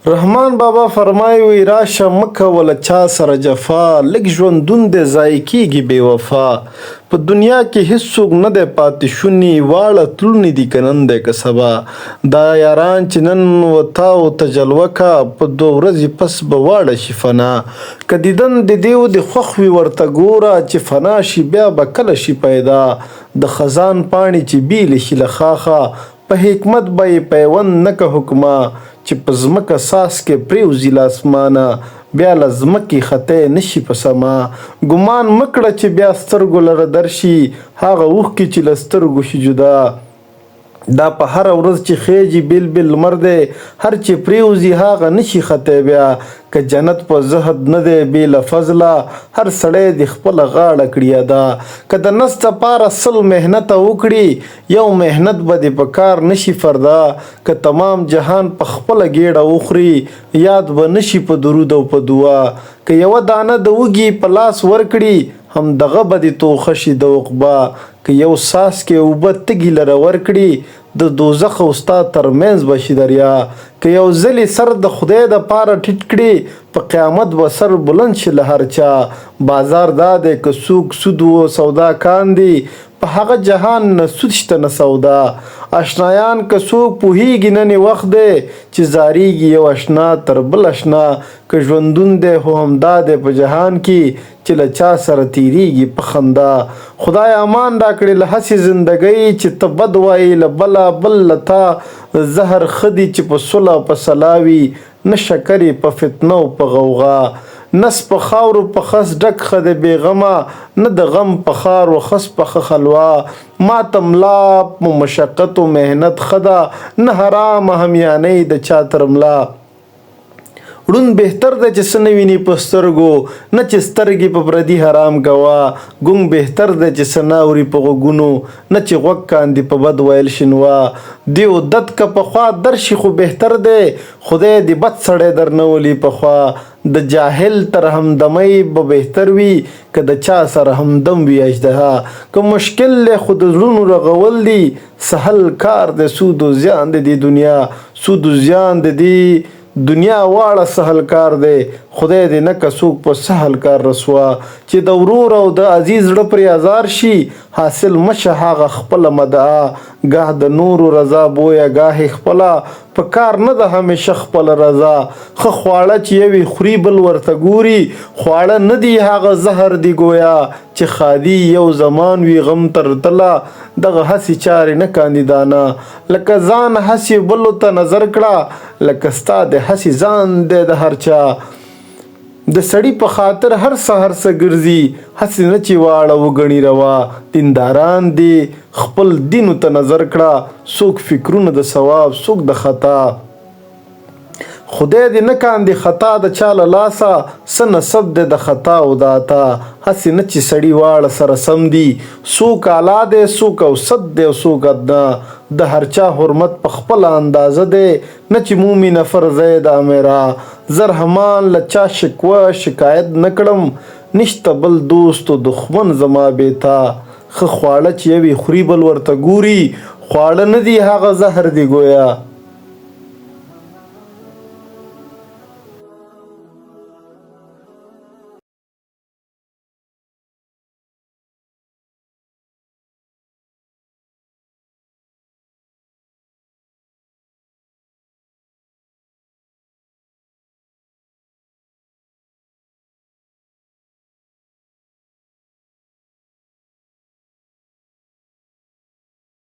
رحمان بابا فرمایي وی راشه مکه وله چا سره جفا لږ ژوندون دی ضایع کېږي بې وفا په دنیا کې هیڅوک نه دی پاتې شوني واړه تلوني دي که نن دی که سبا دا یاران چې نن وتا ورته جلوه کا په 2 ورځې پس به واړه شي فنا که دیدن د دیو د خوښ وي ورته ګوره چې فنا شي بیا به کله شي پیدا د خزان پاڼې چې بیلې شي له خاخه په حکمت به یې پیوند نه که حکمه چې په ځمکه ساس کې پریوځي له اسمانه بیا له ځمکې خطی نشي په سما ګمان مه کړه چې بیا سترګو لره درشي هغه اوښکې چې له سترګو شي جدا دا په هره ورځ چې خیجي بیل بیل لمر دی هر چې پریوځي هغه نشي خطی بیا که جنت په زهد نه دی بې له فضله هر سړی د خپله غاړه کړي ادا که د نس دپاره 100 محنته وکړي یو محنت به دې په کار نشي فردا که تمام جهان په خپله ګېډه وخوري یاد به نشي په درود او په دعا که یوه دانه د وږي په لاس ورکړي همدغه به دې توخه شي د عقبا که یو ساس کې اوبه تږي لره ورکړي د دوزخ او ستا ترمنځ به شي دریا که یو ځلې سر د خدای دپاره ټیټ کړي په قیامت به سر بلند شي له هر چا بازار دا دی که څوک سود و سودا کاندي په هغه جهان نه سود شته نه سودا اشنایان که څوک پوهیږي نن وخت دی چې زاریږي یو اشنا تر بل اشنا که ژوندون دی خو همدا دی په جهان کې چې له چا سره تیریږي په خندا خدای امان راکړي له هسې زندګۍ چې ته بد وایې له بله بل له تا زهر ښه دي چې په صلح او په سلاوي نه شکر په فتنه او په غوغا نس په خاورو په خس ډک ښه د بېغمه نه د غم په خار و خس په ښه خلوا ما ته ملا په مشقت و محنت ښه ده نه حرامه همیانۍ د چا تر ملا ړوند بهتر ده چې څه نه ویني په سترګو نه چې سترګې په پردي حرام کوه ګونګ بهتر ده چې څه نه اوري په غوږونو نه چې غوږ کاندي په بد ویل شنوا دیو دد که پخوا درشي خو بهتر دی خدای دې بد سړی درنه ولي پخوا د جاهل تر همدمۍ به بهتر وي که د چا سره همدم وي اژدها که مشکل دی خو د زړونو رغول دي سهل کار دی سود و زیان د دې دنیا سود و زیان د دې دنیا واړه سهل کار دی خدای دې نه که څوک په سهل کار رسوا چې د ورور او د عزیز زړه پرې ازار شي حاصل مشه هغه خپله مدعا ګاه د نورو رضا بویه ګاهې خپله په کار نه ده همیشه خپله رضا ښه خواړه چې یوې خوري بل ورته ګوري خواړه نه دي هغه زهر دي ګویا چې خادي یو زمان وي غم تر تله دغه هسې چارې نه کاندیدانه لکه ځان هسې بلو ته نظر کړه لکه ستا د هسې ځان دی د هر چا د سړي په خاطر هر سهار څه ګرځي هسې نه چې واړه وګڼي روا دینداران دي خپل دینو ته نظر کړه څوک فکرونه د ثواب څوک د خطا خدای دې نه کاندي خطا د چا له لاسه څه نسب دی د خطا او د عطا هسې نه چې سړي واړه سره سم دي څوک اعلی دی څوک اوسط دی او څوک ادنا د هر چا حرمت په خپله اندازه دی نه چې مومي نفر زید امیرا زر همان له چا شکوه شکایت نه کړم نشته بل دوست و دښمن زما بیتا ښه خواړه چې یوې خوري بل ورته ګوري خواړه نه دي هغه زهر دي ګویا